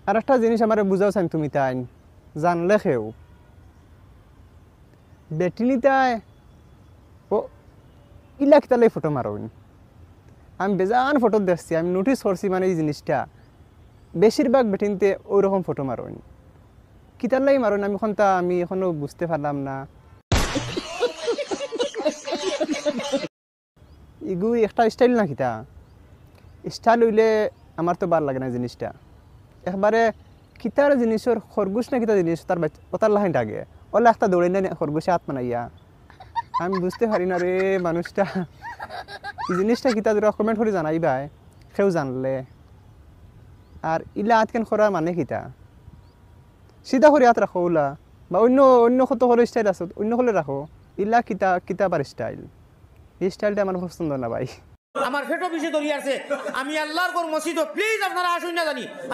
আর একটা জিনিস আমার বুঝাও চান তুমি তাই জানলে খেও বেটিনিতায় ও ইলা কিতালে ফটো মারোন আমি বেজান ফটো দেখছি আমি নোটিস করছি মানে এই জিনিসটা বেশিরভাগ বেটিনিতে ওইরকম ফটো মারোন কিতালাই মারোন আমি এখনো বুঝতে পারলাম না ইগুই একটা স্টাইল না কিতা স্টাইল হইলে আমার তো বার লাগে না জিনিসটা একবারে কিতার জিনিসের খরগোশ না কিতা জিনিস তার ওতার লাহাইন আগে ওলা একটা দৌড়ে না খরগোশে হাত মানাইয়া আমি বুঝতে পারি না রে মানুষটা এই জিনিসটা কিতা দুরা কমেন্ট করে জানাইবাই কেউ জানলে আর ইলা হাত কেন করা মানে কিতা সিধা করে হাত রাখো ওলা বা অন্য অন্য কত হলো স্টাইল আছে অন্য হলে রাখো ইলা কিতা কিতাবার স্টাইল এই স্টাইলটা আমার পছন্দ না ভাই আমার ফেটো বিষে ধরিয়ে আছে আমি আল্লাহর কোন মসজিদ প্লিজ আপনারা আসুন না জানি আমি